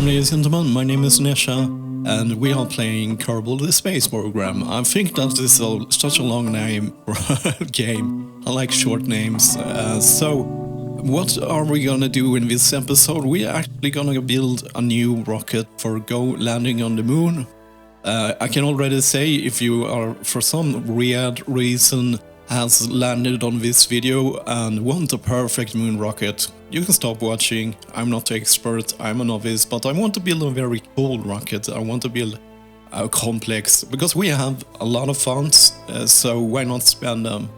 ladies and gentlemen, my name is Nesha, and we are playing Kerbal Space Program. I think that is such a long name for a game. I like short names. So, what are we gonna do in this episode? We are actually gonna build a new rocket for landing on the moon. I can already say, if you are for some weird reason has landed on this video and want a perfect moon rocket, you can stop watching. I'm not the expert, I'm a novice, but I want to build a very cool rocket. I want to build a complex, because we have a lot of funds, so why not spend them?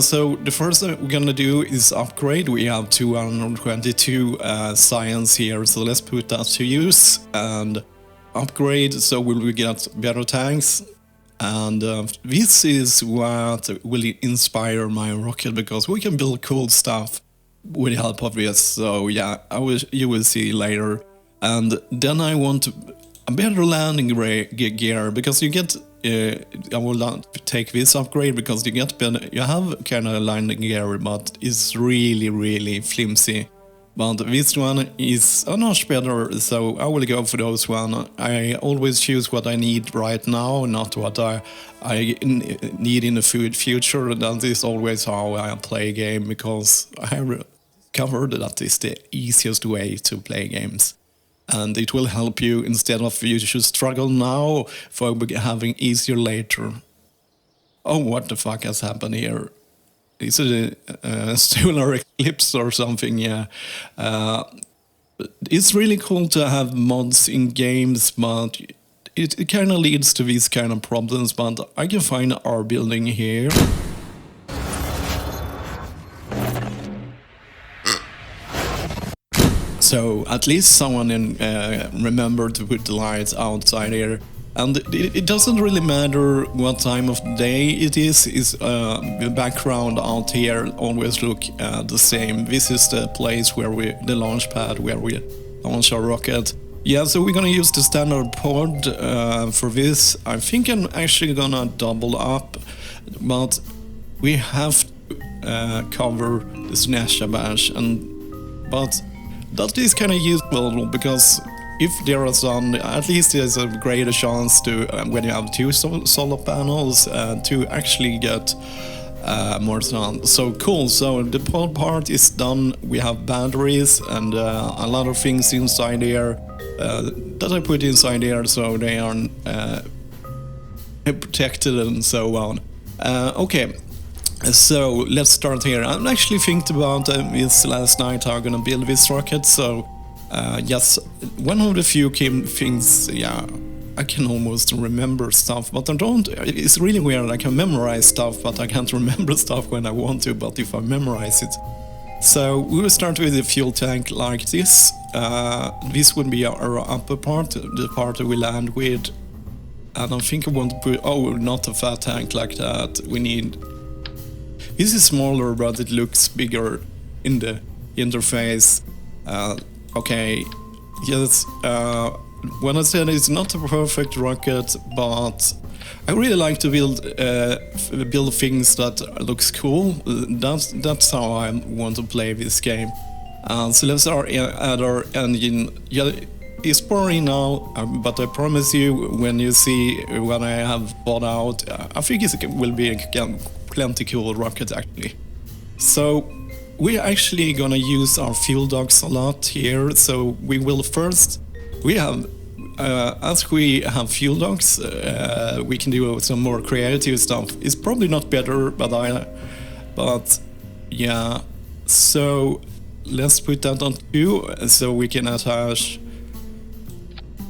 So the first thing we're gonna do is upgrade. We have 222 science here, so let's put that to use and upgrade, so we'll get better tanks. And this is what will inspire my rocket, because we can build cool stuff with the help of this. So yeah, you will see later. And then I want a better landing gear, because you get I will not take this upgrade because you get better. You have kind of a landing gear, but it's really flimsy. But this one is much better, so I will go for those one. I always choose what I need right now, not what I need in the future. That is always how I play a game, because I have discovered that is the easiest way to play games. And it will help you, instead of you should struggle now for having easier later. Oh, what the fuck has happened here? Is it a solar eclipse or something? Yeah. It's really cool to have mods in games, but it kind of leads to these kind of problems. But I can find our building here. So at least someone remembered to put the lights outside here. And it doesn't really matter what time of day it is the background out here always look the same. This is the place where the launch pad where we launch our rocket. Yeah, so we're gonna use the standard pod for this. I think I'm actually gonna double up, but we have to cover the Snesha bash, but that is kind of useful, because if there are some, at least there's a greater chance to, when you have two solar panels, to actually get more sun. So cool, so the pod part is done. We have batteries and a lot of things inside here that I put inside here, so they are protected and so on. Okay. So let's start here. I actually think about this last night, how I'm gonna build this rocket. So yes, one of the few things, yeah, I can almost remember stuff, but I don't. It's really weird. I can memorize stuff, but I can't remember stuff when I want to. But if I memorize it, so we will start with a fuel tank like this. This would be our upper part, the part that we land with. And I think I want to put, oh, not a fat tank like that. We need. This is smaller, but it looks bigger in the interface. Okay, yes, when I said it's not a perfect rocket, but I really like to build things that looks cool. That's how I want to play this game. So let's add our engine. Yeah, it's boring now, but I promise you, when you see what I have bought out, I think it will be a plenty cool rocket actually. So we're actually gonna use our fuel docks a lot here. So we will first, we have, as we have fuel docks, we can do some more creative stuff. It's probably not better, but yeah. So let's put that on 2, so we can attach.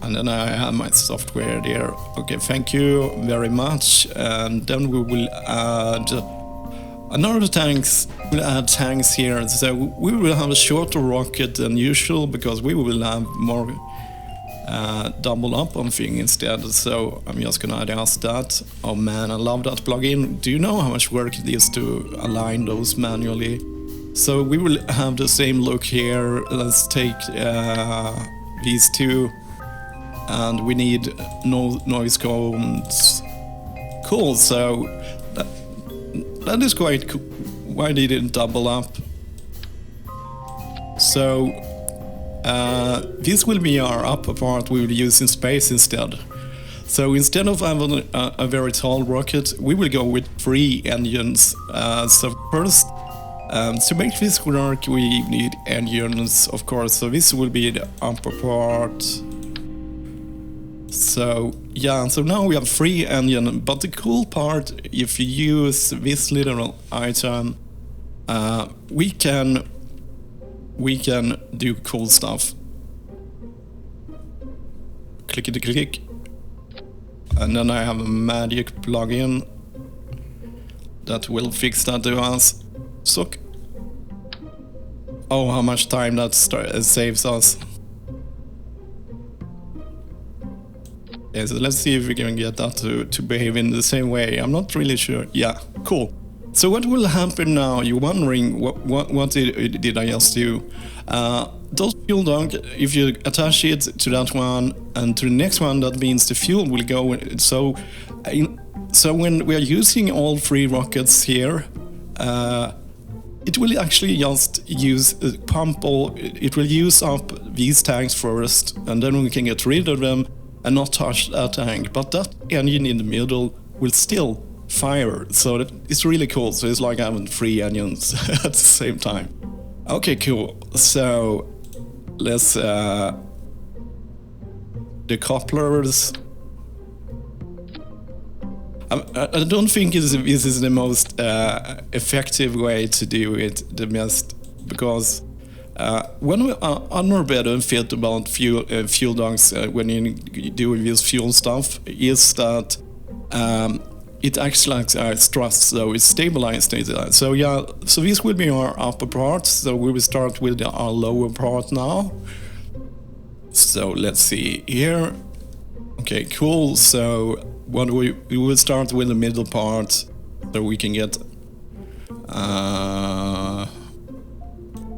And then I have my software there. Okay, thank you very much. And then we will add another tanks. We'll add tanks here. So we will have a shorter rocket than usual, because we will have more double up on thing instead. So I'm just gonna adjust that. Oh man, I love that plugin. Do you know how much work it is to align those manually? So we will have the same look here. Let's take these two. And we need noise cones. Cool, so that is quite cool. Why did it double up? So this will be our upper part we will use in space instead. So instead of having a very tall rocket, we will go with 3 engines. So first, to make this work, we need engines, of course. So this will be the upper part. So yeah, so now we have 3 engines. But the cool part, if you use this little item, we can do cool stuff. Clickety click. And then I have a magic plugin that will fix that to us. Suck. Oh, how much time that saves us. Yeah, so let's see if we can get that to behave in the same way. I'm not really sure. Yeah, cool. So what will happen now? You're wondering what did I just do? Those fuel dunk, if you attach it to that one and to the next one, that means the fuel will go. So when we are using all 3 rockets here, it will actually just use pump all. It will use up these tanks first, and then we can get rid of them and not touch that tank. But that engine in the middle will still fire, so it's really cool. So it's like having 3 engines at the same time. Okay, cool. So let's the couplers. I don't think this is the most effective way to do it the best, because when we are more better fit about fuel dunks when you do this fuel stuff is that it acts like thrust, so it's stabilized it. So yeah, so this will be our upper part. So we will start with our lower part now. So let's see here. Okay, cool. So what we will start with the middle part, so we can get.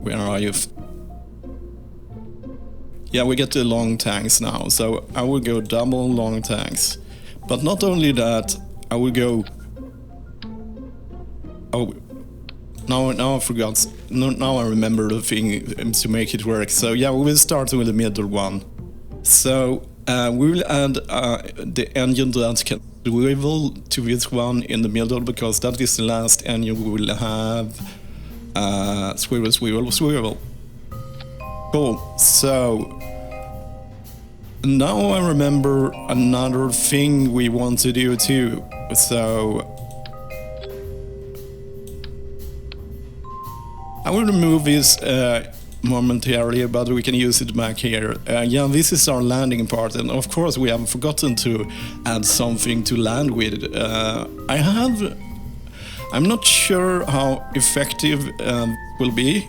Where are you? Yeah, we get the long tanks now. So I will go double long tanks, but not only that. I will go. Oh, now I forgot. Now I remember the thing to make it work. So yeah, we will start with the middle one. So we will add the engine that can swivel to this one in the middle, because that is the last engine we will have. Swivel, swivel, swivel. Cool. So now I remember another thing we want to do too. So I will remove this momentarily, but we can use it back here. Yeah, this is our landing part, and of course we have forgotten to add something to land with. I'm not sure how effective will be.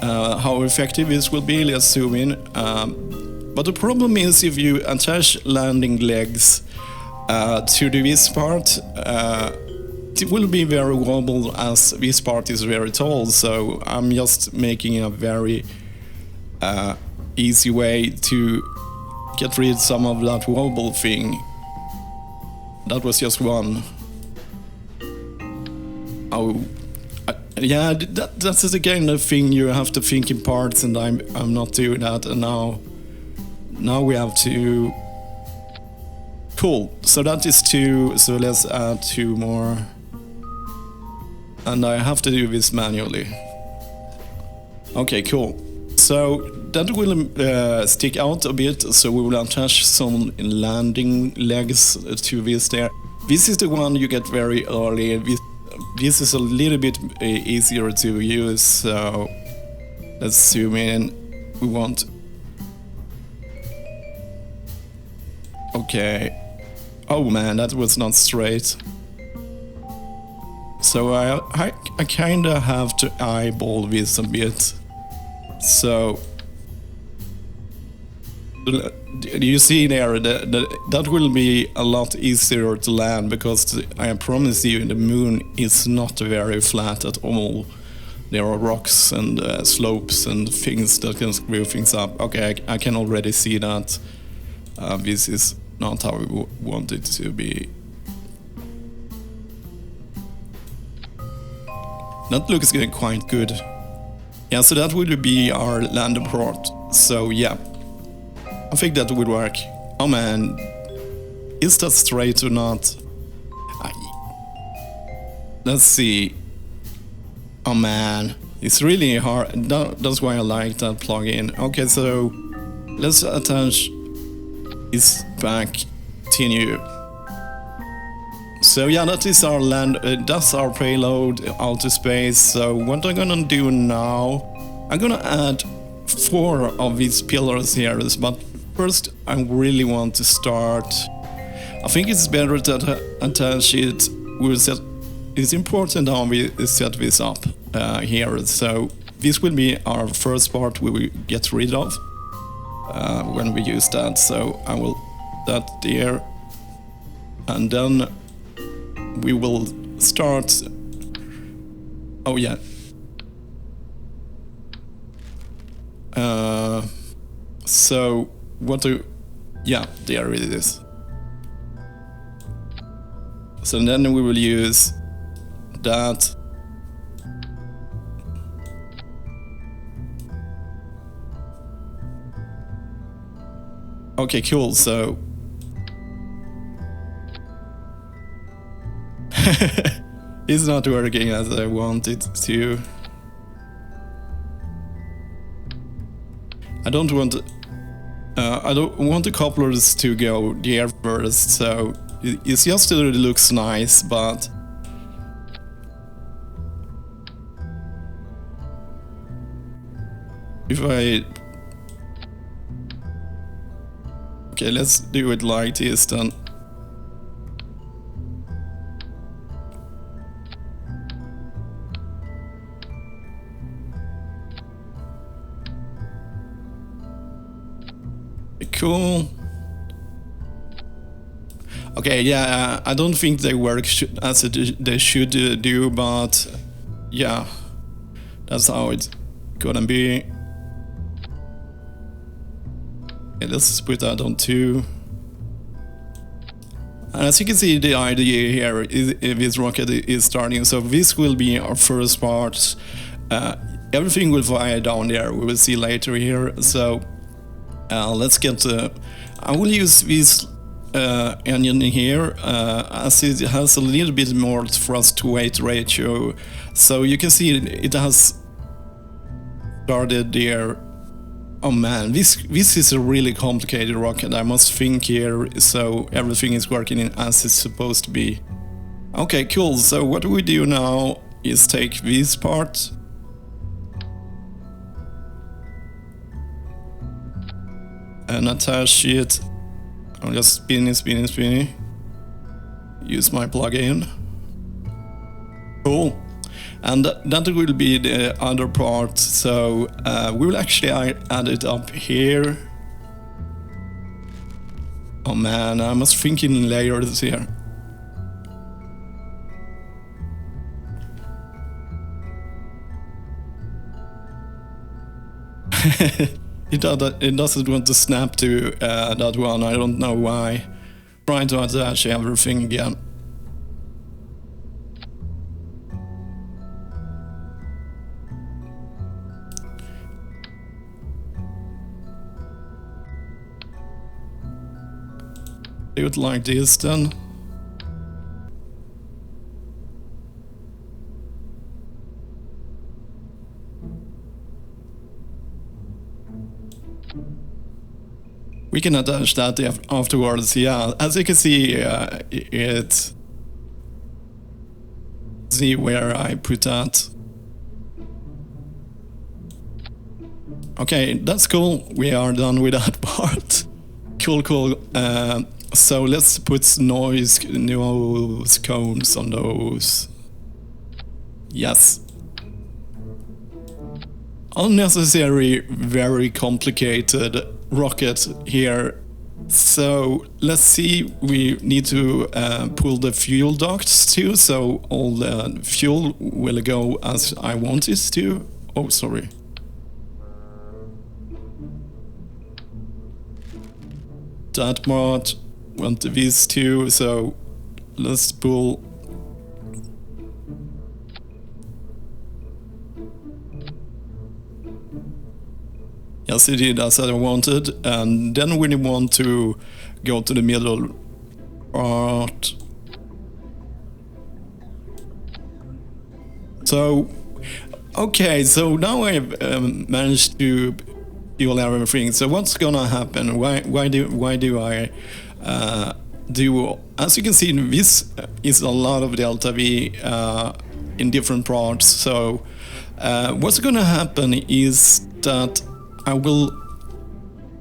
How effective this will be, let's zoom in. But the problem is, if you attach landing legs to this part, it will be very wobble, as this part is very tall. So I'm just making a very easy way to get rid of some of that wobble thing. That was just one. Oh. Yeah, that's the kind of thing you have to think in parts, and I'm not doing that. And now we have to. Cool. So that is 2. So let's add 2 more, and I have to do this manually. Okay, cool. So that will stick out a bit. So we will attach some landing legs to this there. This is the one you get very early. This is a little bit easier to use, so let's zoom in. We want. Okay. Oh man, that was not straight. So I kind of have to eyeball this a bit. So you see there that will be a lot easier to land, because I promise you the moon is not very flat at all. There are rocks and slopes and things that can screw things up. Okay, I can already see that this is not how we want it to be. That looks quite good. Yeah, so that would be our lander port. So yeah, I think that would work. Oh man, is that straight or not? Let's see. Oh man, it's really hard. That's why I like that plugin. Okay, so let's attach this back. Continue. So yeah, that is our land. That's our payload out to space. So what I'm gonna do now, I'm gonna add 4 of these pillars here. But first, I really want to start. I think it's better to attach it. It's important how we set this up here. So this will be our first part we will get rid of when we use that. So I will put that there, and then we will start. Oh yeah. So what do? Yeah, there it is. So then we will use that. Okay, cool. So it's not working as I want it to. I don't want the couplers to go there first, so it's just that it looks nice, but if I... Okay, let's do it like this then. Cool. Okay, yeah, I don't think they work as they should do, but yeah, that's how it's gonna be. Okay, let's put that on 2. And as you can see, the idea here is this rocket is starting, so this will be our first part. Everything will fire down there, we will see later here. So let's get to... I will use this engine here as it has a little bit more thrust to weight ratio. So you can see it has started there. Oh man, this is a really complicated rocket, I must think here, so everything is working as it's supposed to be. Okay, cool, so what we do now is take this part and attach it. I'll just spin it. Use my plugin. Cool. And that will be the other part, so we will actually add it up here. Oh man, I must think in layers here. It doesn't want to snap to that one, I don't know why. Trying to attach everything again. Do it like this then. We can attach that afterwards, yeah. As you can see, see where I put that. Okay, that's cool. We are done with that part. Cool. So let's put noise cones on those. Yes. Unnecessary, very complicated rocket here. So let's see, we need to pull the fuel ducts too, so all the fuel will go as I want it to. Oh, sorry. That part went to these two, so let's pull. Yes, it did as I wanted. And then we want to go to the middle part. So, okay, so now I've managed to fuel everything. So what's gonna happen? Why do I do? As you can see, this is a lot of delta V in different parts. So what's gonna happen is that I will,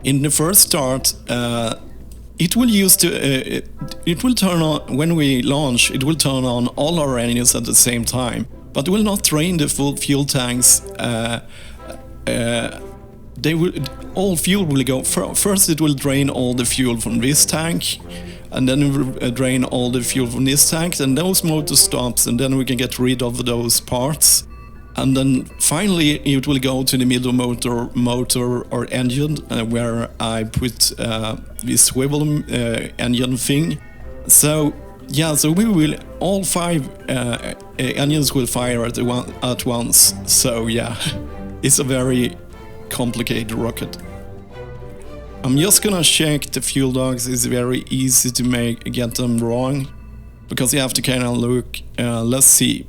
in the first start, it will use to it will turn on when we launch. It will turn on all our engines at the same time, but will not drain the full fuel tanks. They will, all fuel will go first. It will drain all the fuel from this tank, and then it will drain all the fuel from this tank, and those motor stops, and then we can get rid of those parts. And then finally it will go to the middle motor or engine, where I put this swivel engine thing. So yeah, so we will, all 5 engines will fire at once. So yeah, it's a very complicated rocket. I'm just gonna check the fuel dogs. It's very easy to get them wrong, because you have to kind of look. Let's see.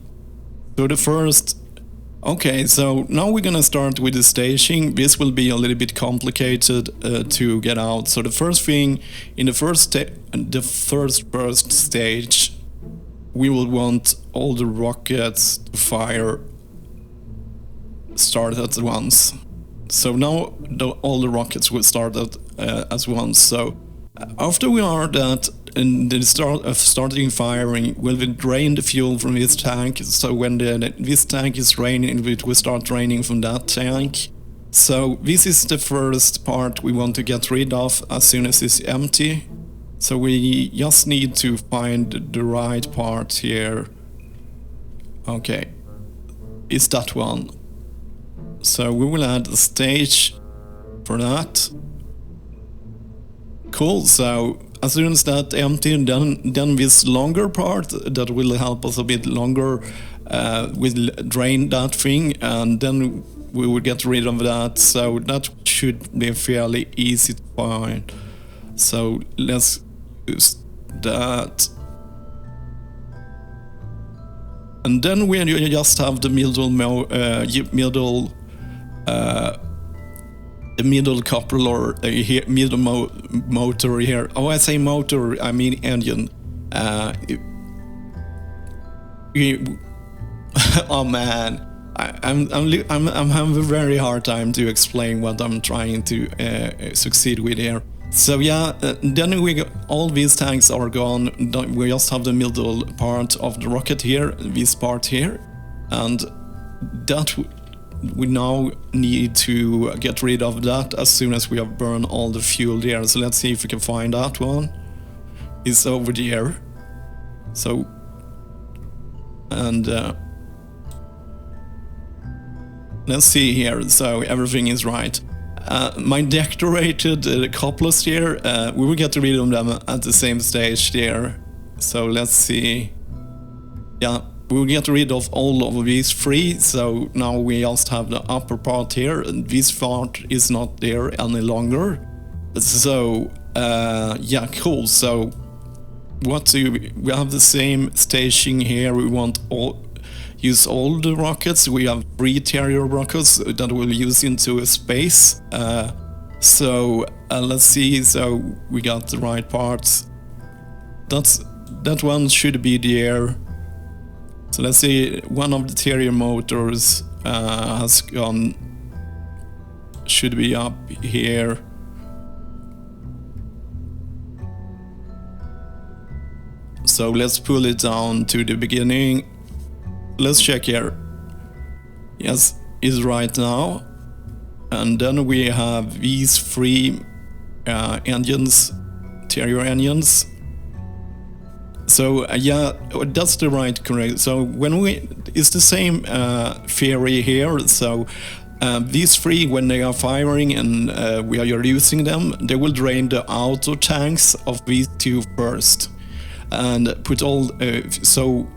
So the first. Okay, so now we're gonna start with the staging. This will be a little bit complicated to get out. So the first thing, in the first stage, we will want all the rockets to start at once. So now all the rockets will start at once. So after we are that, in the start of starting firing, will we drain the fuel from this tank? So when this tank is draining, it will start draining from that tank. So this is the first part we want to get rid of as soon as it's empty. So we just need to find the right part here. Okay, it's that one. So we will add a stage for that. Cool, so as soon as that empty, then this longer part that will help us a bit longer will drain that thing, and then we will get rid of that. So that should be fairly easy to find. So let's use that. And then we just have the middle couple or middle motor here. Oh, I say motor, I mean engine. Oh man, I'm having a very hard time to explain what I'm trying to succeed with here. So yeah, then all these tanks are gone. We just have the middle part of the rocket here, this part here, and that we now need to get rid of that as soon as we have burned all the fuel there. So let's see if we can find that one. It's over there. So, and let's see here. So everything is right. My decorated couplers here, we will get rid of them at the same stage there. So let's see. Yeah. We'll get rid of all of these 3, so now we just have the upper part here, and this part is not there any longer. So, yeah, cool. So, we have the same staging here. We want use all the rockets. We have 3 Terrier rockets that we'll use into a space. So, let's see. So, we got the right parts. That one should be there. So let's see, one of the Terrier motors has gone, should be up here. So let's pull it down to the beginning. Let's check here. Yes, it's right now. And then we have these 3 engines, Terrier engines. So yeah, that's the correct. So it's the same theory here. So these 3, when they are firing and we are using them, they will drain the outer tanks of these 2 first, and put all. So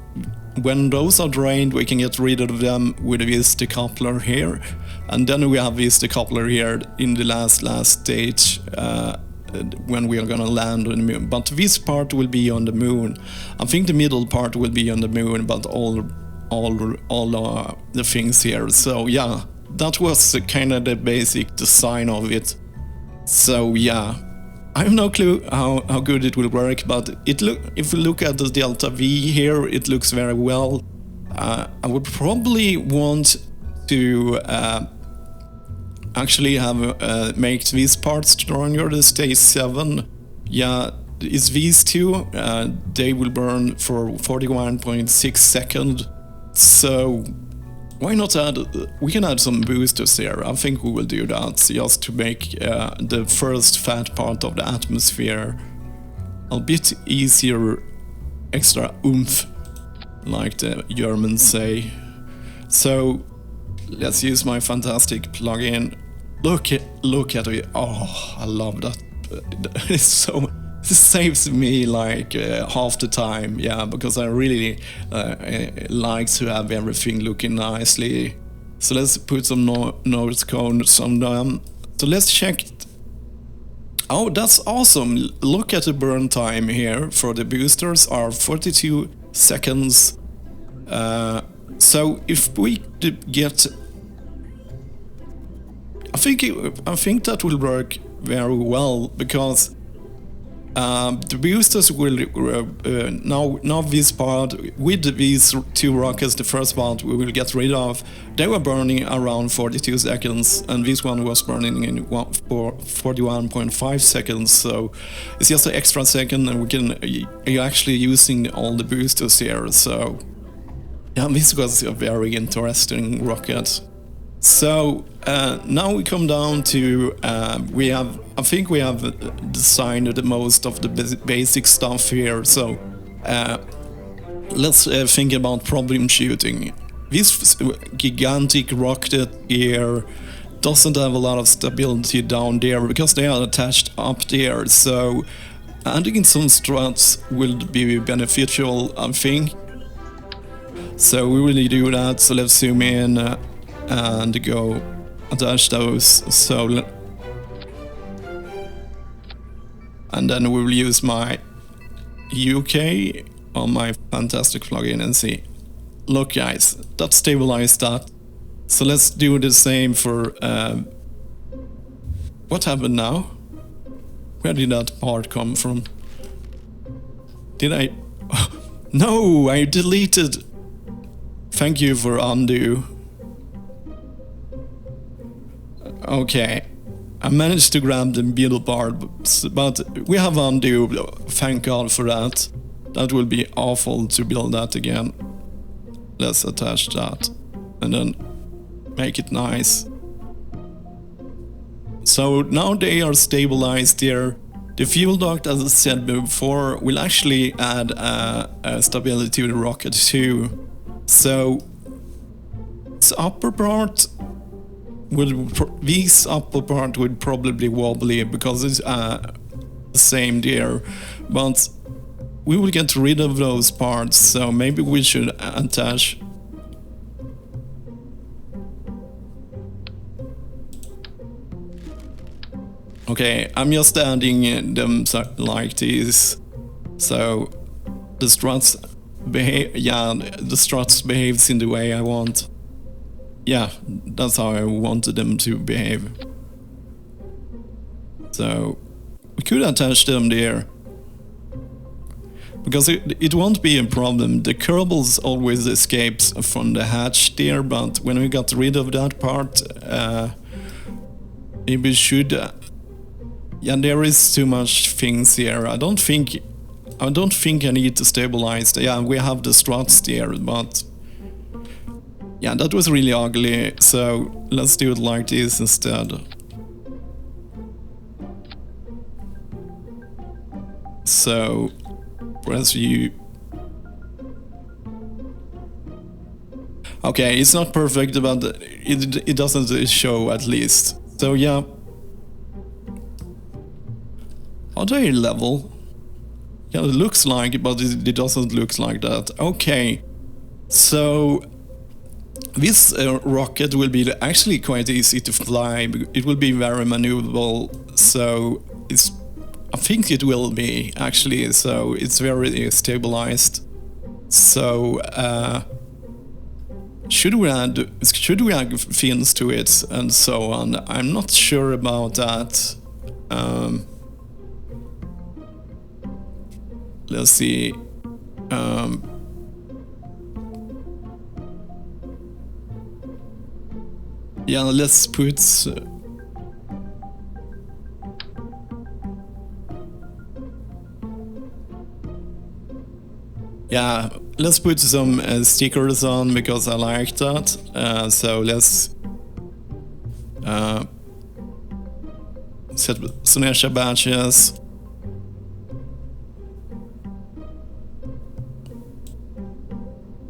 when those are drained, we can get rid of them with this decoupler here. And then we have this decoupler here in the last stage when we are gonna land on the moon. But this part will be on the moon. I think the middle part will be on the moon, but all the things here. So yeah, that was kind of the basic design of it. So yeah, I have no clue how good it will work, but if we look at the delta V here, it looks very well. I would probably want to actually have make these parts stronger. The stage 7, yeah, is these two. They will burn for 41.6 seconds. So why not add? We can add some boosters here. I think we will do that just to make the first fat part of the atmosphere a bit easier, extra oomph, like the Germans say. So let's use my fantastic plugin. Look at it. Oh, I love that. It's so. This saves me like half the time, yeah, because I really like to have everything looking nicely. So let's put some noise cones on them. So let's check. Oh, that's awesome. Look at the burn time here for the boosters are 42 seconds. So if we get, I think that will work very well, because the boosters will now this part with these two rockets, the first part we will get rid of. They were burning around 42 seconds, and this one was burning in 41.5 seconds. So it's just an extra second, and you're actually using all the boosters here. So yeah, this was a very interesting rocket. So now we come down to I think we have designed the most of the basic stuff here. So let's think about problem shooting. This gigantic rocket here doesn't have a lot of stability down there because they are attached up there. So adding some struts will be beneficial, I think. So we will do that. So let's zoom in and go attach those. So and then we will use my UK on my fantastic plugin and see. Look guys, that stabilized that. So let's do the same for what happened now? Where did that part come from? Did I? No, I deleted. Thank you for undo. Okay, I managed to grab the middle part, but we have undo. Thank God for that. That will be awful to build that again. Let's attach that and then make it nice. So now they are stabilized here. The fuel duct, as I said before, will actually add stability to the rocket too. So this upper part would probably wobbly because it's the same there, but we will get rid of those parts. So maybe we should attach. Okay, I'm just adding them like this. So the struts behave. Yeah, the struts behaves in the way I want. Yeah, that's how I wanted them to behave. So we could attach them there, because it won't be a problem. The kerbals always escapes from the hatch there, but when we got rid of that part, maybe we should. Yeah, there is too much things here. I don't think I need to stabilize. Yeah, we have the struts there, but. Yeah, that was really ugly, so let's do it like this instead. So, press U. Okay, it's not perfect, but it doesn't show at least. So yeah. Are they level? Yeah, it looks like, but it doesn't look like that. Okay, so this rocket will be actually quite easy to fly. It will be very maneuverable, so I think it will be actually. So it's very stabilized. So should we add fins to it and so on? I'm not sure about that. Let's see. Yeah, let's put. Yeah, let's put some stickers on because I like that. So let's set some extra badges.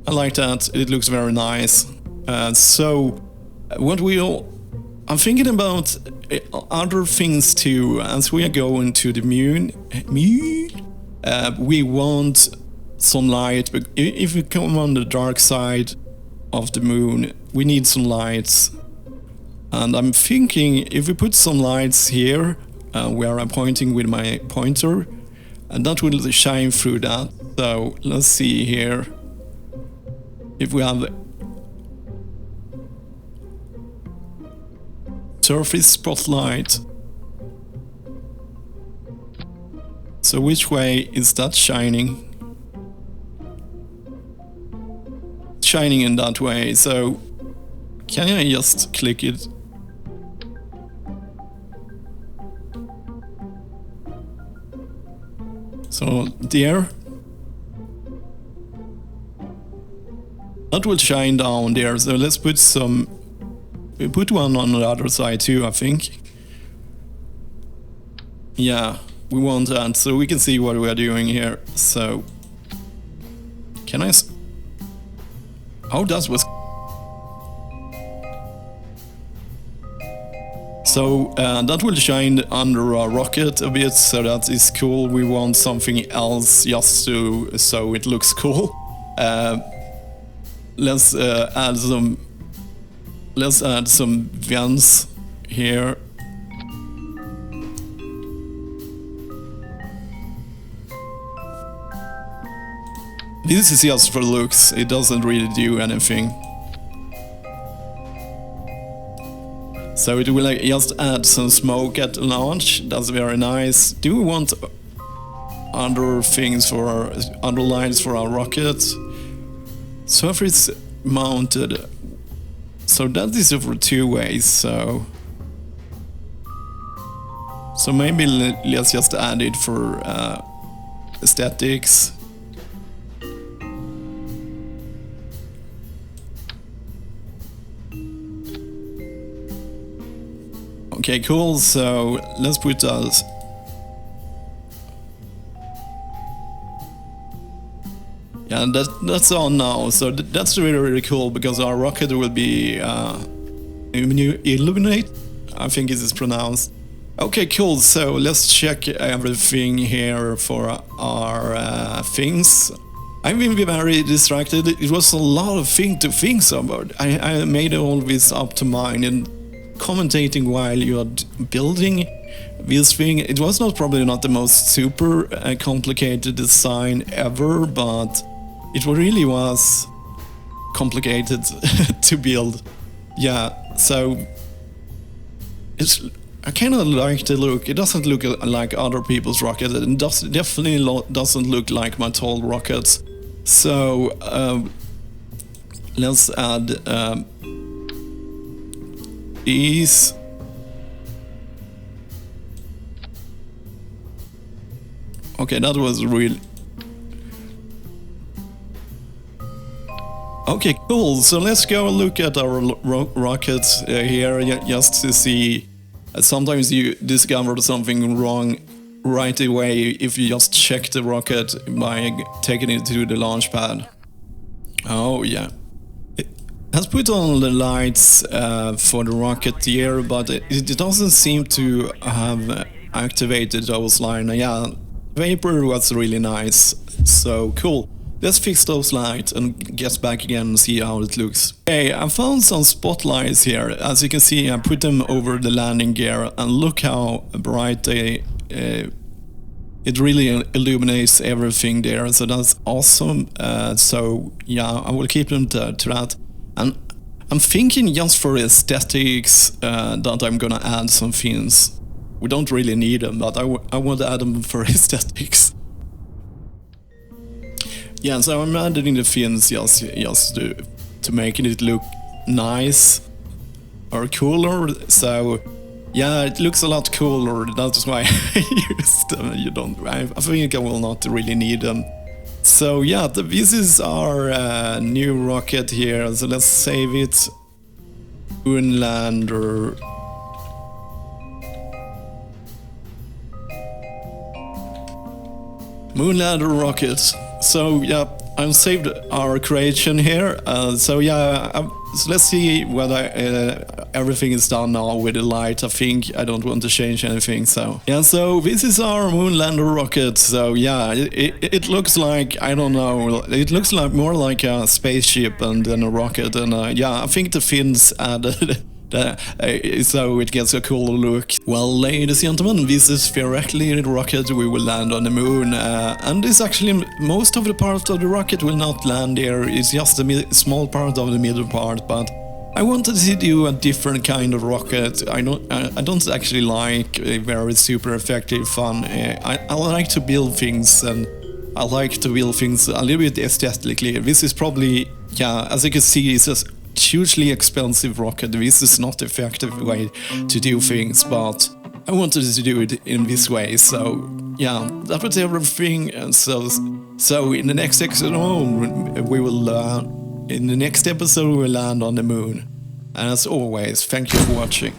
I like that. It looks very nice. So what I'm thinking about other things too. As we are going to the moon, we want some light. But if we come on the dark side of the moon, we need some lights. And I'm thinking if we put some lights here, where I'm pointing with my pointer, and that will shine through that. So let's see here. If we have surface spotlight. So which way is that shining? Shining in that way, so can I just click it? So there. That will shine down there, so let's put some. We put one on the other side too, I think. Yeah, we want that, so we can see what we are doing here. So, can I? Oh, that was. So that will shine under a rocket a bit, so that is cool. We want something else just so it looks cool. Let's add some vents here. This is just for looks, it doesn't really do anything. So it will just add some smoke at launch, that's very nice. Do we want other things for other lines for our rocket? Surface mounted. So that is over 2 ways, so maybe let's just add it for aesthetics. Okay, cool, so let's put that. Yeah, that's on now, so that's really, really cool, because our rocket will be illuminate, I think it is pronounced. Okay, cool, so let's check everything here for our things. I've been very distracted, it was a lot of things to think about. I made all this up to mind, and commentating while you're building this thing, it was probably not the most super complicated design ever, but it really was complicated to build. Yeah, so I kind of like the look. It doesn't look like other people's rockets, and definitely doesn't look like my tall rockets. So let's add these. Okay, that was really. Okay, cool. So let's go look at our rockets here, just to see. Sometimes you discover something wrong right away if you just check the rocket by taking it to the launch pad. Oh yeah. It has put on the lights for the rocket here, but it doesn't seem to have activated those lines. Yeah, vapor was really nice. So cool. let's fix those lights and get back again and see how it looks. Okay, I found some spotlights here. As you can see, I put them over the landing gear, and look how bright they it really illuminates everything there, so that's awesome. So yeah, I will keep them to that. And I'm thinking just for aesthetics that I'm gonna add some fins. We don't really need them, but I want to add them for aesthetics. Yeah, so I'm adding the fins just to make it look nice or cooler. So yeah, it looks a lot cooler. That's why I used them. I think I will not really need them. So yeah, this is our new rocket here. So let's save it. Moonlander. Moonlander rocket. So yeah, I've saved our creation here. So yeah, so let's see whether everything is done now with the light. I think I don't want to change anything. So yeah, so this is our Moonlander rocket. So yeah, it looks like, I don't know, it looks like more like a spaceship than a rocket. And yeah, I think the fins added. So it gets a cooler look. Well, ladies and gentlemen, this is theoretically the rocket we will land on the moon, and this actually, most of the part of the rocket will not land there. It's just a small part of the middle part, but I wanted to do a different kind of rocket. I don't actually like a very super effective fun. I like to build things, and I like to build things a little bit aesthetically. This is probably, yeah, as you can see, it's a hugely expensive rocket. This is not the effective way to do things, but I wanted to do it in this way. So yeah, that was everything. And so in the next episode, we will in the next episode we will land on the moon. And as always, thank you for watching.